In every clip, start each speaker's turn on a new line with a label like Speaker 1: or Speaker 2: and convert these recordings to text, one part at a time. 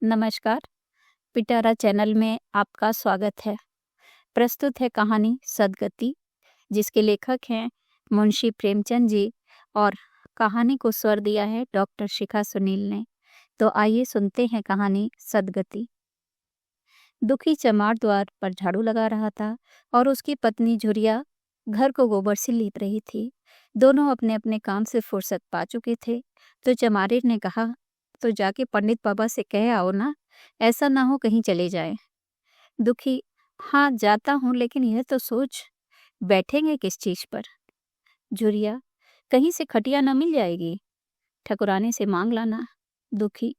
Speaker 1: नमस्कार, पिटारा चैनल में आपका स्वागत है। प्रस्तुत है कहानी सदगति, जिसके लेखक हैं मुंशी प्रेमचंद जी और कहानी को स्वर दिया है डॉक्टर शिखा सुनील ने। तो आइए सुनते हैं कहानी सदगति। दुखी चमार द्वार पर झाड़ू लगा रहा था और उसकी पत्नी झुरिया घर को गोबर से लीप रही थी। दोनों अपने अपने काम से फुर्सत पा चुके थे। तो चमारिर ने कहा, तो जाके पंडित बाबा से कह आओ ना, ऐसा ना हो कहीं चले जाए। दुखी, हाँ जाता हूँ, लेकिन यह तो सोच बैठेंगे किस चीज पर। झुरिया, कहीं से खटिया न मिल जाएगी, ठकुराने से मांग लाना। दुखी,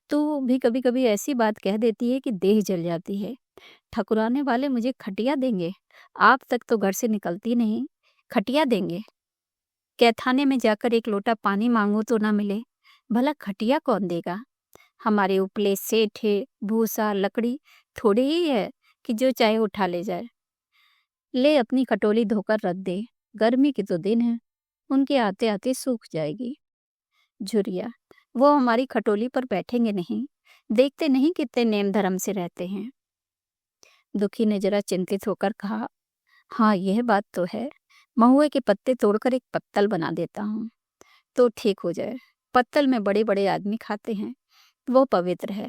Speaker 1: तू भी कभी कभी ऐसी बात कह देती है कि देह जल जाती है। ठकुराने वाले मुझे खटिया देंगे? आप तक तो घर से निकलती नहीं, खटिया देंगे? कैथाने में जाकर एक लोटा पानी मांगू तो ना मिले, भला खटिया कौन देगा? हमारे उपले सेठे भूसा लकड़ी थोड़ी ही है कि जो चाहे उठा ले जाए। ले अपनी खटोली धोकर रख दे, गर्मी के तो दिन है, उनके आते आते सूख जाएगी। झुरिया, वो हमारी खटोली पर बैठेंगे नहीं, देखते नहीं कितने नेम धर्म से रहते हैं। दुखी ने जरा चिंतित होकर कहा, हाँ यह बात तो है, महुए के पत्ते तोड़कर एक पत्तल बना देता हूँ तो ठीक हो जाए। पत्तल में बड़े बड़े आदमी खाते हैं, वो पवित्र है।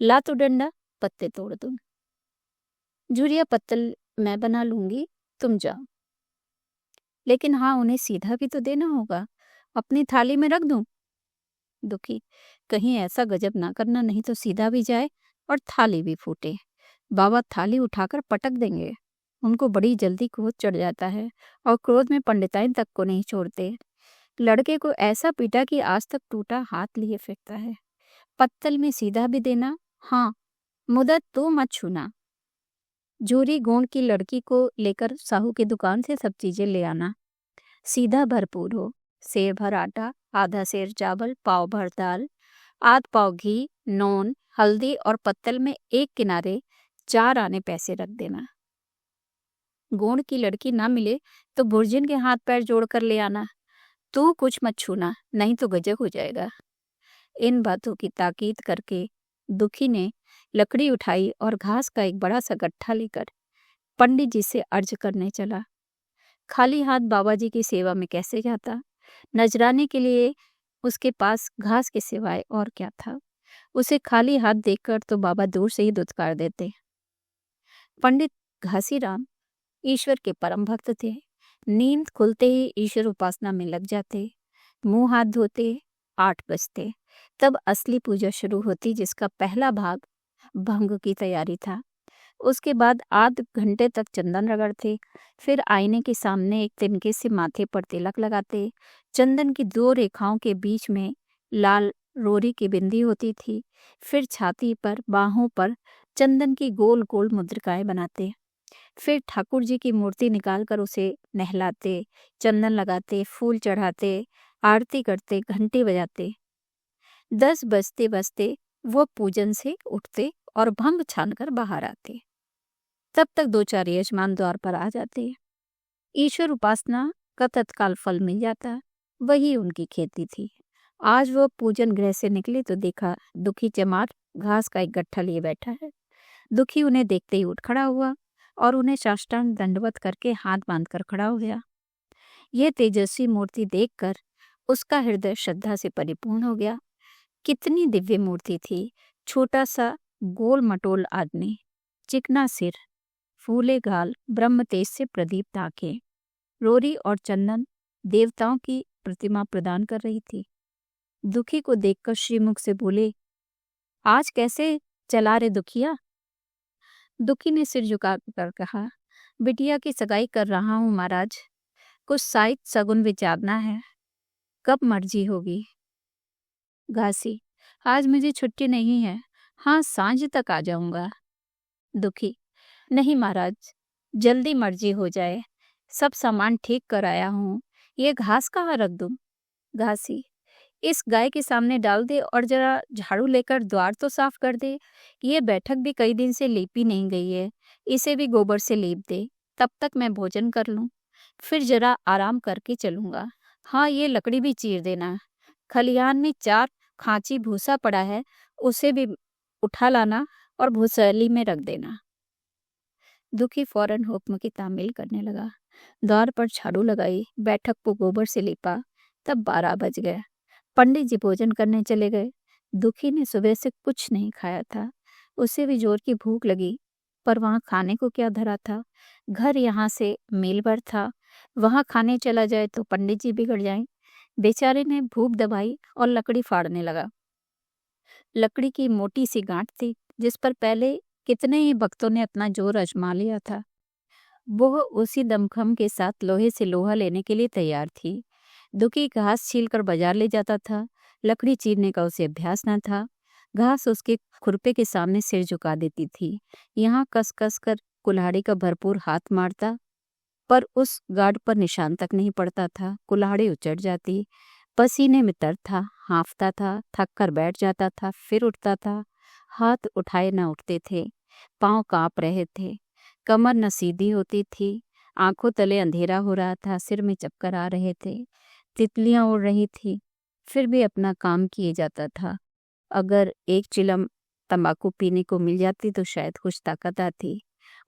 Speaker 1: ला तो डंडा, पत्ते तोड़ दूं। झुरिया, पत्तल मैं बना लूंगी, तुम जाओ। लेकिन हाँ, उन्हें सीधा भी तो देना होगा, अपनी थाली में रख दूं। दुखी, कहीं ऐसा गजब ना करना, नहीं तो सीधा भी जाए और थाली भी फूटे। बाबा थाली उठाकर पटक देंगे। उनको बड़ी जल्दी क्रोध चढ़ जाता है और क्रोध में पंडिताइन तक को नहीं छोड़ते। लड़के को ऐसा पीटा कि आज तक टूटा हाथ लिए फेंकता है। पत्तल में सीधा भी देना, हाँ, मुदत तो मत छूना। झूरी गोंड की लड़की को लेकर साहू की दुकान से सब चीजें ले आना। सीधा भरपूर हो, सेर भर आटा, आधा सेर चावल, पाव भर दाल, आध पाव घी, नून, हल्दी और पत्तल में एक किनारे 4 आने पैसे रख देना। गोंड की लड़की ना मिले तो भुर्जिन के हाथ पैर जोड़कर ले आना। तू कुछ मत छूना, नहीं तो गजब हो जाएगा। इन बातों की ताकीद करके दुखी ने लकड़ी उठाई और घास का एक बड़ा सा गट्ठा लेकर पंडित जी से अर्ज करने चला। खाली हाथ बाबा जी की सेवा में कैसे जाता? नजराने के लिए उसके पास घास के सिवाय और क्या था? उसे खाली हाथ देखकर तो बाबा दूर से ही दुत्कार देते। पंडित घासीराम ईश्वर के परम भक्त थे। नींद खुलते ही ईश्वर उपासना में लग जाते। मुंह हाथ धोते, 8 बजते, तब असली पूजा शुरू होती, जिसका पहला भाग भंग की तैयारी था। उसके बाद आध घंटे तक चंदन रगड़ते, फिर आईने के सामने एक तिनके से माथे पर तिलक लगाते। चंदन की 2 रेखाओं के बीच में लाल रोरी की बिंदी होती थी। फिर छाती पर, बाहों पर चंदन की गोल गोल मुद्रिकाएं बनाते। फिर ठाकुर जी की मूर्ति निकालकर उसे नहलाते, चंदन लगाते, फूल चढ़ाते, आरती करते, घंटी बजाते। 10 बजते बजते वो पूजन से उठते और भंग छानकर बाहर आते। तब तक 2-4 यजमान द्वार पर आ जाते। ईश्वर उपासना का तत्काल फल मिल जाता। वही उनकी खेती थी। आज वो पूजन गृह से निकले तो देखा दुखी चमार घास का एक गट्ठा लिए बैठा है। दुखी उन्हें देखते ही उठ खड़ा हुआ और उन्हें साष्टांग दंडवत करके हाथ बांधकर खड़ा हो गया। यह तेजस्वी मूर्ति देखकर उसका हृदय श्रद्धा से परिपूर्ण हो गया। कितनी दिव्य मूर्ति थी! छोटा सा गोल मटोल आदमी, चिकना सिर, फूले गाल, ब्रह्म तेज से प्रदीप्त आंखें, रोरी और चंदन देवताओं की प्रतिमा प्रदान कर रही थी। दुखी को देखकर श्रीमुख से बोले, आज कैसे चला रे दुखिया? दुखी ने सिर झुकाकर कहा, बिटिया की सगाई कर रहा हूँ महाराज, कुछ साइत सगुन विचारना है, कब मर्जी होगी? घासी, आज मुझे छुट्टी नहीं है, हाँ सांझ तक आ जाऊंगा। दुखी, नहीं महाराज, जल्दी मर्जी हो जाए, सब सामान ठीक कर आया हूँ, ये घास कहाँ रख दूं? घासी, इस गाय के सामने डाल दे और जरा झाड़ू लेकर द्वार तो साफ कर दे। ये बैठक भी कई दिन से लीपी नहीं गई है, इसे भी गोबर से लीप दे, तब तक मैं भोजन कर लूं, फिर जरा आराम करके चलूंगा। हाँ, ये लकड़ी भी चीर देना। खलिहान में 4 खांची भूसा पड़ा है, उसे भी उठा लाना और भूसैली में रख देना। दुखी फौरन हुक्म की तामील करने लगा। द्वार पर झाड़ू लगाई, बैठक को गोबर से लिपा। तब 12 बज गए। पंडित जी भोजन करने चले गए। दुखी ने सुबह से कुछ नहीं खाया था। उसे भी जोर की भूख लगी, पर वहां खाने को क्या धरा था। घर यहाँ से मील भर था, वहां खाने चला जाए तो पंडित जी बिगड़ जाएं। बेचारे ने भूख दबाई और लकड़ी फाड़ने लगा। लकड़ी की मोटी सी गांठ थी, जिस पर पहले कितने ही भक्तों ने अपना जोर आजमा लिया था। वो उसी दमखम के साथ लोहे से लोहा लेने के लिए तैयार थी। दुखी घास छीलकर बाजार ले जाता था। लकड़ी चीरने का उसे अभ्यास न था। घास उसके खुरपे के सामने सिर झुका देती थी। यहाँ कस कस कर कुल्हाड़ी का भरपूर हाथ मारता, पर उस गार्ड पर निशान तक नहीं पड़ता था। कुल्हाड़ी उचट जाती। पसीने में तर था, हाँफता था, थक कर बैठ जाता था, फिर उठता था। हाथ उठाए न उठते थे, पांव कांप रहे थे, कमर न सीधी होती थी, आंखों तले अंधेरा हो रहा था, सिर में चक्कर आ रहे थे, तितलियां उड़ रही थी, फिर भी अपना काम किए जाता था। अगर एक चिलम तंबाकू पीने को मिल जाती तो शायद कुछ ताकत आती।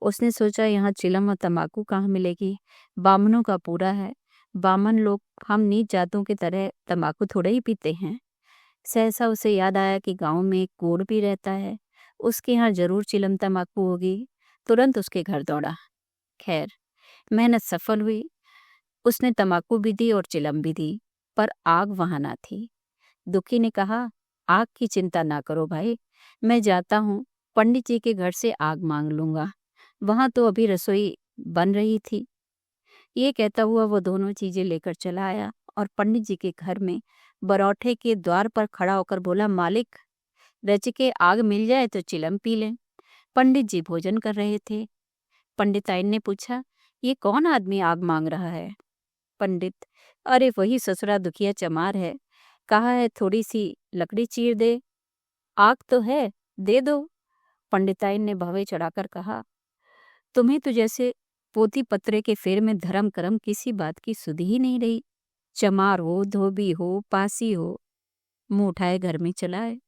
Speaker 1: उसने सोचा, यहाँ चिलम और तंबाकू कहाँ मिलेगी, बामनों का पूरा है। बामन लोग हम नीच जातों की तरह तंबाकू थोड़े ही पीते हैं। सहसा उसे याद आया कि गांव में एक कोढ़ भी रहता है, उसके यहाँ जरूर चिलम तंबाकू होगी। तुरंत उसके घर दौड़ा। खैर, मेहनत सफल हुई। उसने तंबाकू भी दी और चिलम भी दी, पर आग वहां ना थी। दुखी ने कहा, आग की चिंता ना करो भाई, मैं जाता हूँ, पंडित जी के घर से आग मांग लूंगा। वहां तो अभी रसोई बन रही थी। ये कहता हुआ वो दोनों चीजें लेकर चला आया और पंडित जी के घर में बरौठे के द्वार पर खड़ा होकर बोला, मालिक, रच के आग मिल जाए तो चिलम पी लें। पंडित जी भोजन कर रहे थे। पंडिताइन ने पूछा, ये कौन आदमी आग मांग रहा है? पंडित, अरे वही ससुरा दुखिया चमार है, कहा है थोड़ी सी लकड़ी चीर दे। आग तो है, दे दो। पंडिताइन ने भवे चढ़ाकर कहा, तुम्हें तो जैसे पोती पत्रे के फेर में धर्म करम किसी बात की सुध ही नहीं रही। चमार हो, धोबी हो, पासी हो, मुंह उठाए घर में चला आए।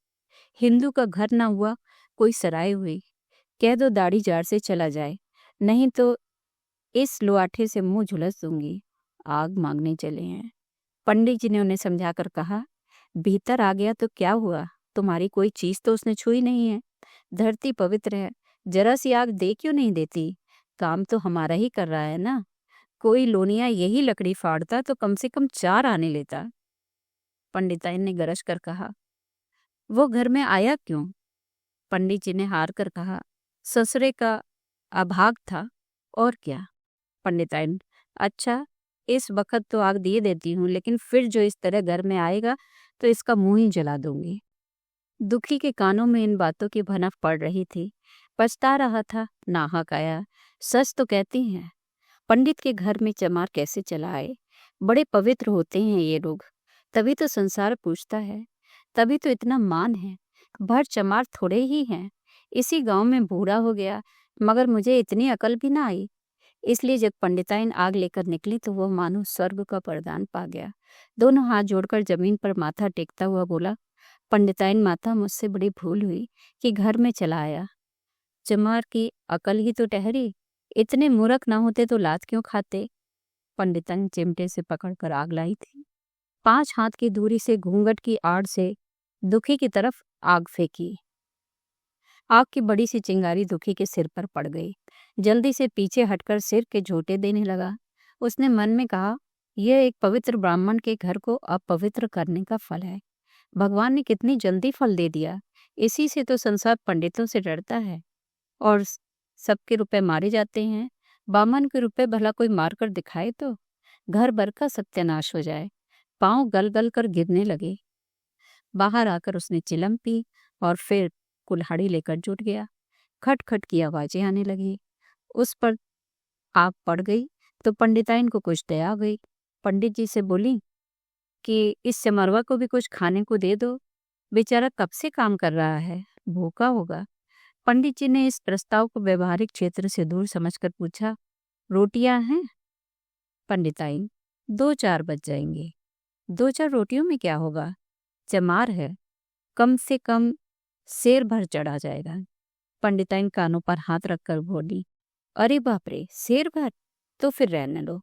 Speaker 1: हिंदू का घर ना हुआ कोई सराय हुई, कह दो दाढ़ी जार से चला जाए, नहीं तो इस लोआठे से मुंह झुलस दूंगी। आग मांगने चले हैं। पंडित जी ने उन्हें समझाकर कहा, भीतर आ गया तो क्या हुआ, तुम्हारी कोई चीज तो उसने छुई नहीं है। धरती पवित्र है, जरा सी आग दे क्यों नहीं देती? काम तो हमारा ही कर रहा है ना। कोई लोनिया यही लकड़ी फाड़ता तो कम से कम 4 आने लेता। पंडिताइन ने गरज कर कहा, वो घर में आया क्यों? पंडित जी ने हार कर कहा, ससुरे का अभाग था, और क्या? पंडिताइन, अच्छा, इस वक्त तो आग दिए देती हूँ, लेकिन फिर जो इस तरह घर में आएगा तो इसका मुंह ही जला दूंगी। दुखी के कानों में इन बातों की भनक पड़ रही थी। पछता रहा था, नाहक आया। सच तो कहती हैं, पंडित के घर में चमार कैसे चला आए? बड़े पवित्र होते हैं ये लोग, तभी तो संसार पूछता है, तभी तो इतना मान है। भर चमार थोड़े ही हैं। इसी गांव में बूढ़ा हो गया, मगर मुझे इतनी अकल भी ना आई। इसलिए जब पंडिताइन आग लेकर निकली तो वह मानो स्वर्ग का वरदान पा गया। दोनों हाथ जोड़कर जमीन पर माथा टेकता हुआ बोला, पंडिताइन माता, मुझसे बड़ी भूल हुई कि घर में चला आया। चमार की अकल ही तो ठहरी, इतने मूर्ख ना होते तो लात क्यों खाते? पंडिताइन चिमटे से पकड़कर आग लाई थी। 5 हाथ की दूरी से घूंघट की आड़ से दुखी की तरफ आग फेंकी। आग की बड़ी सी चिंगारी दुखी के सिर पर पड़ गई। जल्दी से पीछे हटकर सिर के झोंटे देने लगा। उसने मन में कहा, यह एक पवित्र ब्राह्मण के घर को अपवित्र करने का फल है। भगवान ने कितनी जल्दी फल दे दिया। इसी से तो संसार पंडितों से डरता है और सबके रुपए मारे जाते हैं। बामन के रुपए भला कोई मार कर दिखाए तो घर भर का सत्यानाश हो जाए। पांव गल गल कर गिरने लगे। बाहर आकर उसने चिलम पी और फिर कुल्हाड़ी लेकर जुट गया। खट खट की आवाजें आने लगी। उस पर आग पड़ गई तो पंडिताइन को कुछ दया आ गई। पंडित जी से बोली कि इस चमरवा को भी कुछ खाने को दे दो, बेचारा कब से काम कर रहा है, भूखा होगा। पंडित जी ने इस प्रस्ताव को व्यवहारिक क्षेत्र से दूर समझकर पूछा, रोटियां हैं? पंडिताइन, 2-4 बज जाएंगे। 2-4 रोटियों में क्या होगा, चमार है, कम से कम शेर भर चढ़ा जाएगा। पंडिताइन कानों पर हाथ रखकर बोली, अरे बाप रे, शेर भर? तो फिर रहने दो।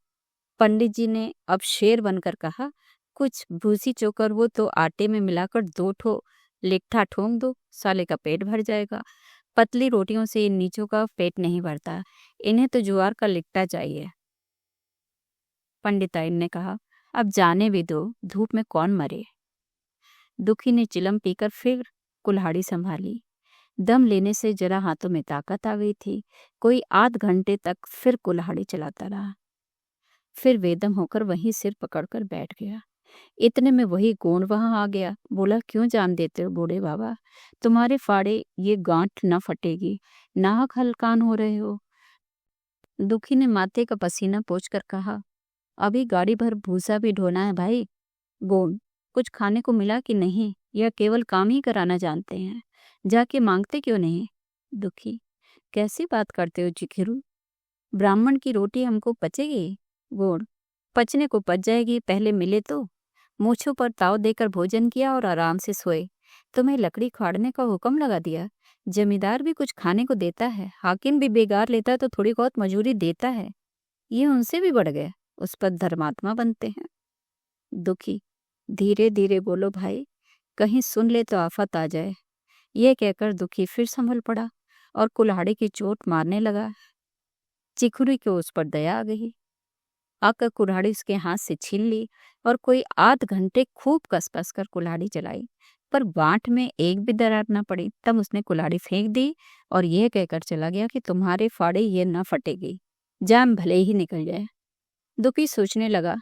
Speaker 1: पंडित जी ने अब शेर बनकर कहा, कुछ भूसी चोकर वो तो आटे में मिलाकर 2 ठो लिट्ठा ठोंक दो, साले का पेट भर जाएगा। पतली रोटियों से इन नीचों का पेट नहीं भरता, इन्हें तो ज्वार का लिट्टा चाहिए। पंडिताइन ने कहा, अब जाने भी दो, धूप में कौन मरे। दुखी ने चिलम पीकर फिर कुल्हाड़ी संभाली। दम लेने से जरा हाथों में ताकत आ गई थी। कोई आध घंटे तक फिर कुल्हाड़ी चलाता रहा। फिर बेदम होकर वहीं सिर पकड़कर बैठ गया। इतने में वही गोंड वहां आ गया। बोला, क्यों जान देते हो बूढ़े बाबा, तुम्हारे फाड़े ये गांठ न फटेगी, नाहक हलकान हो रहे हो। दुखी ने माथे का पसीना पोंछकर कहा, अभी गाड़ी भर भूसा भी ढोना है भाई। गोंड, कुछ खाने को मिला कि नहीं, या केवल काम ही कराना जानते हैं, जाके मांगते क्यों नहीं। दुखी, कैसी बात करते हो जिखिरू, ब्राह्मण की रोटी हमको पचेगी। गोंड, पचने को पच जाएगी, पहले मिले तो। मूछों पर ताव देकर भोजन किया और आराम से सोए। तुम्हें लकड़ी खाड़ने का हुक्म लगा दिया। जमींदार भी कुछ खाने को देता है, हाकिम भी बेगार लेता तो थोड़ी बहुत मजूरी देता है, ये उनसे भी बढ़ गया, उस पर धर्मात्मा बनते हैं। दुखी, धीरे धीरे बोलो भाई, कहीं सुन ले तो आफत आ जाए। ये कहकर दुखी फिर संभल पड़ा और कुल्हाड़ी की चोट मारने लगा। चिखुरी को उस पर दया आ गई। आकर कुल्हाड़ी उसके हाथ से छीन ली और कोई आध घंटे खूब कस कर कुल्हाड़ी चलाई, पर गांठ में एक भी दरार न पड़ी। तब उसने कुल्हाड़ी फेंक दी और यह कहकर चला गया कि तुम्हारे फाड़े ये न फटेगी, जान भले ही निकल जाए। दुखी सोचने लगा,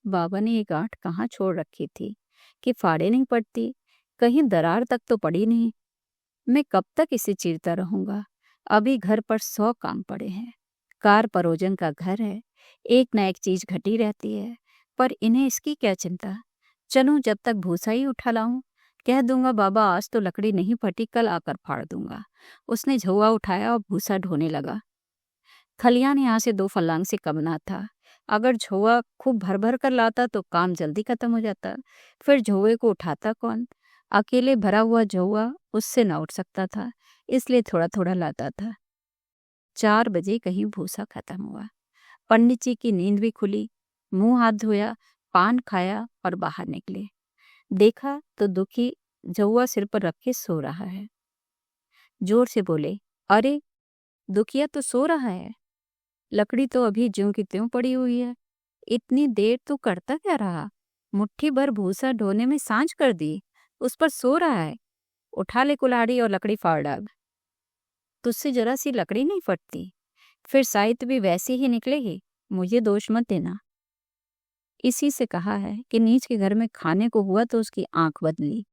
Speaker 1: बाबा ने ये गांठ कहाँ छोड़ रखी थी कि फाड़े नहीं पड़ती, कहीं दरार तक तो पड़ी नहीं। मैं कब तक इसे चीरता रहूंगा। अभी घर पर 100 काम पड़े हैं। कार परोजन का घर है, एक न एक चीज घटी रहती है, पर इन्हें इसकी क्या चिंता। चलूं जब तक भूसा ही उठा लाऊं। कह दूंगा, बाबा आज तो लकड़ी नहीं फटी, कल आकर फाड़ दूंगा। उसने झौआ उठाया और भूसा ढोने लगा। खलियान यहाँ से 2 फर्लांग से कम ना था। अगर झौआ खूब भर भर कर लाता तो काम जल्दी खत्म हो जाता। फिर झौए को उठाता कौन। अकेले भरा हुआ झौआ उससे न उठ सकता था, इसलिए थोड़ा थोड़ा लाता था। 4 बजे कहीं भूसा खत्म हुआ। पंडित जी की नींद भी खुली। मुंह हाथ धोया, पान खाया और बाहर निकले। देखा तो दुखी झौआ सिर पर रख के सो रहा है। जोर से बोले, अरे दुखिया तो सो रहा है, लकड़ी तो अभी ज्यों की त्यों पड़ी हुई है। इतनी देर तू करता क्या रहा। मुट्ठी भर भूसा ढोने में सांझ कर दी, उस पर सो रहा है। उठा ले कुल्हाड़ी और लकड़ी फाड़ डाल। तुझसे जरा सी लकड़ी नहीं फटती, फिर साहित्य भी वैसी ही निकलेगी। मुझे दोष मत देना। इसी से कहा है कि नीच के घर में खाने को हुआ तो उसकी आंख बदली।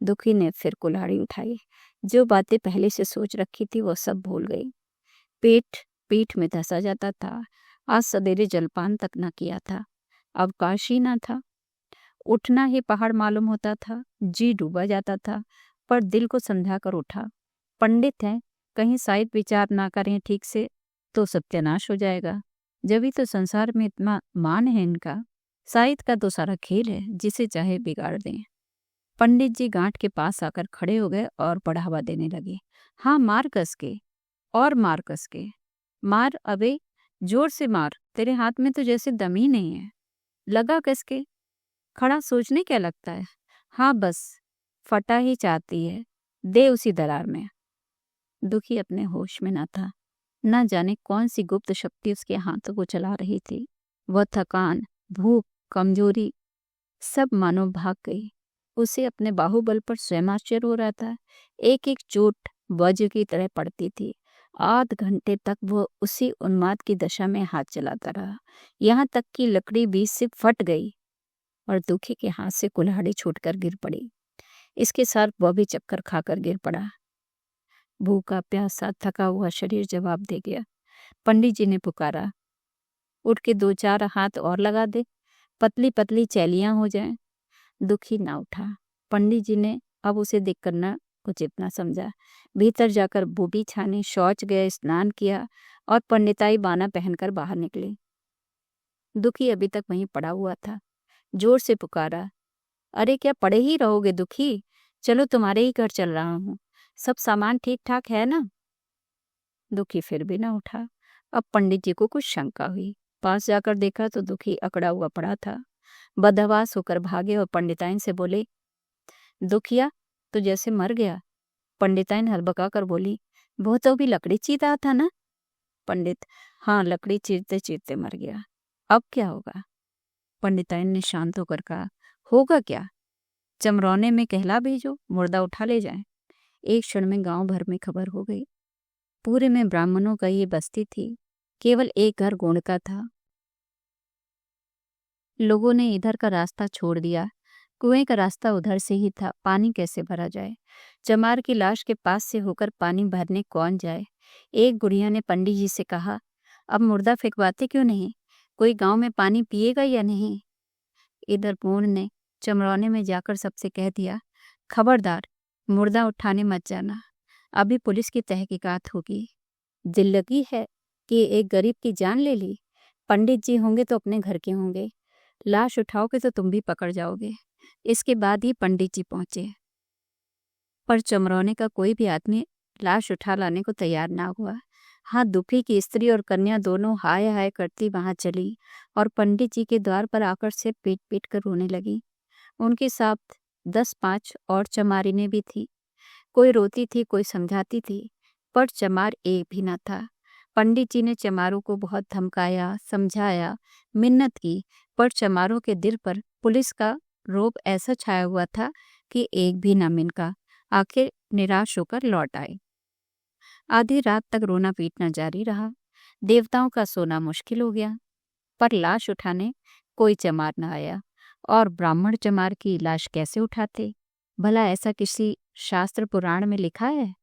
Speaker 1: दुखी ने फिर कुल्हाड़ी उठाई। जो बातें पहले से सोच रखी थी वो सब भूल गई। पेट पीठ में धंसा जाता था। आज सवेरे जलपान तक न किया था, अवकाश ही न था। उठना ही पहाड़ मालूम होता था। जी डूबा जाता था, पर दिल को समझा कर उठा। पंडित हैं, कहीं शायद विचार ना करें ठीक से तो सत्यानाश हो जाएगा। जब ही तो संसार में इतना मान है इनका। साहित्य का तो सारा खेल है, जिसे चाहे बिगाड़ दें। पंडित जी गांठ के पास आकर खड़े हो गए और बढ़ावा देने लगे। हाँ, मार कस के, और मार कस के। मार अबे, जोर से मार, तेरे हाथ में तो जैसे दम ही नहीं है। लगा कस के। खड़ा सोचने क्या लगता है। हाँ बस, फटा ही चाहती है, दे उसी दरार में। दुखी अपने होश में न था। न जाने कौन सी गुप्त शक्ति उसके हाथों को चला रही थी। वह थकान, भूख, कमजोरी सब मानो भाग गई। उसे अपने बाहुबल पर स्वयं आश्चर्य हो रहा था। एक एक चोट वज्र की तरह पड़ती थी। आध घंटे तक वह उसी उन्माद की दशा में हाथ चलाता रहा, यहाँ तक कि लकड़ी बीच से फट गई और दुखी के हाथ से कुल्हाड़ी छूटकर गिर पड़ी। इसके साथ वह भी चक्कर खाकर गिर पड़ा। भूखा प्यासा थका हुआ शरीर जवाब दे गया। पंडित जी ने पुकारा, उठ के 2-4 हाथ और लगा दे, पतली पतली चैलियां हो जाएं। दुखी ना उठा। पंडित जी ने अब उसे देखकर न कुछ इतना समझा। भीतर जाकर बूटी छानी, शौच गए, स्नान किया और पंडिताई बाना पहनकर बाहर निकले। दुखी अभी तक वहीं पड़ा हुआ था। जोर से पुकारा, अरे क्या पड़े ही रहोगे दुखी, चलो तुम्हारे ही घर चल रहा हूँ, सब सामान ठीक ठाक है ना? दुखी फिर भी ना उठा। अब पंडित जी को कुछ शंका हुई। पास जाकर देखा तो दुखी अकड़ा हुआ पड़ा था। बदहवास होकर भागे और पंडिताइन से बोले, दुखिया तो जैसे मर गया। पंडिताइन हलबका कर बोली, वो तो भी लकड़ी चीरता था ना? पंडित, हाँ, लकड़ी चीरते चीरते मर गया। अब क्या होगा? पंडिताइन ने शांत होकर कहा, होगा क्या, चमरौने में कहला भेजो, मुर्दा उठा ले जाए। एक क्षण में गांव भर में खबर हो गई। पूरे में ब्राह्मणों का ये बस्ती थी। केवल एक घर गोंड का था। लोगों ने इधर का रास्ता छोड़ दिया। कुएं का रास्ता उधर से ही था। पानी कैसे भरा जाए? चमार की लाश के पास से होकर पानी भरने कौन जाए? एक बुढ़िया ने पंडित जी से कहा, अब मुर्दा फेंकवाते क्यों नहीं? कोई गांव में पानी पिएगा या नहीं? इधर गोंड ने चमरौने में जाकर सबसे कह दिया, खबरदार, मुर्दा उठाने मत जाना, अभी पुलिस की तहकीकात होगी। दिल लगी है कि एक गरीब की जान ले ली। पंडित जी होंगे तो अपने घर के होंगे, लाश उठाओगे तो तुम भी पकड़ जाओगे। इसके बाद ही पंडित जी पहुंचे, पर चमरौने का कोई भी आदमी लाश उठा लाने को तैयार ना हुआ। हाँ, दुखी की स्त्री और कन्या दोनों हाय हाय करती वहां चली और पंडित जी के द्वार पर आकर से पीट पीट कर रोने लगी। उनके साथ 10-5 और चमारिनें भी थी। कोई रोती थी, कोई समझाती थी, पर चमार एक भी न था। पंडित जी ने चमारों को बहुत धमकाया, समझाया, मिन्नत की, पर चमारों के दिल पर पुलिस का रोब ऐसा छाया हुआ था कि एक भी न मिनका। आखिर निराश होकर लौट आए। आधी रात तक रोना पीटना जारी रहा। देवताओं का सोना मुश्किल हो गया, पर लाश उठाने कोई चमार न आया। और ब्राह्मण चमार की लाश कैसे उठाते? भला ऐसा किसी शास्त्र पुराण में लिखा है?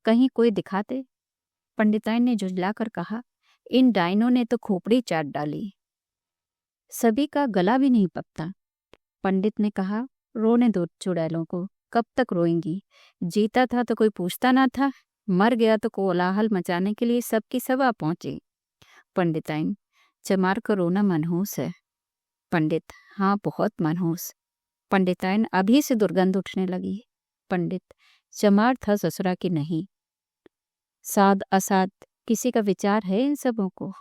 Speaker 1: कहीं कोई दिखाते। पंडिताइन ने झुंझलाकर कहा, इन डाइनों ने तो खोपड़ी चाट डाली, सभी का गला भी नहीं पकता। पंडित ने कहा, रोने दो चुड़ैलों को, कब तक रोएंगी? जीता था तो कोई पूछता ना था, मर गया तो कोलाहल मचाने के लिए सबकी सब आ पहुंचे। पंडिताइन, चमार का रोना मनहूस है। पंडित, हाँ, बहुत मनहूस। पंडिताइन, अभी से दुर्गंध उठने लगी। पंडित, चमार था ससुरा की नहीं। साध असाध किसी का विचार है इन सबों को?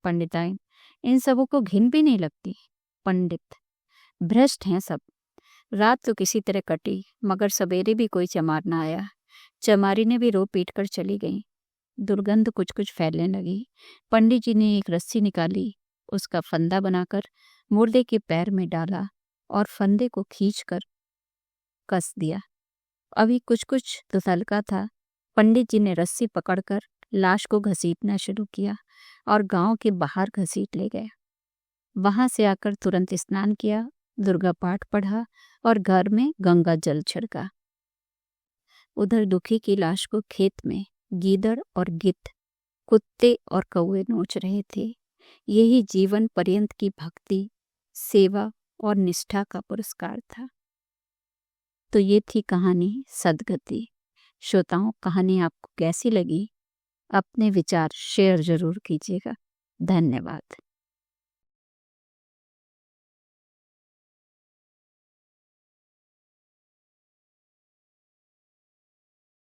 Speaker 1: पंडिताइन, इन सबों को घिन भी नहीं लगती। पंडित, भ्रष्ट हैं सब। रात तो किसी तरह कटी, मगर सवेरे भी कोई चमार ना आया। चमारी ने भी रो पीट कर चली गई। दुर्गंध कुछ कुछ फैलने लगी। पंडित जी ने एक रस्सी निकाली, उसका फंदा बनाकर मुर्दे के पैर में डाला और फंदे को खींचकर कस दिया। अभी कुछ कुछ तो तलका था। पंडित जी ने रस्सी पकड़कर लाश को घसीटना शुरू किया और गांव के बाहर घसीट ले गए। वहां से आकर तुरंत स्नान किया, दुर्गा पाठ पढ़ा और घर में गंगा जल छिड़का। उधर दुखी की लाश को खेत में गीदड़ और गिद्ध, कुत्ते और कौवे नोच रहे थे। यही जीवन पर्यंत की भक्ति, सेवा और निष्ठा का पुरस्कार था। तो ये थी कहानी सदगति। श्रोताओं, कहानी आपको कैसी लगी? अपने विचार शेयर जरूर कीजिएगा। धन्यवाद।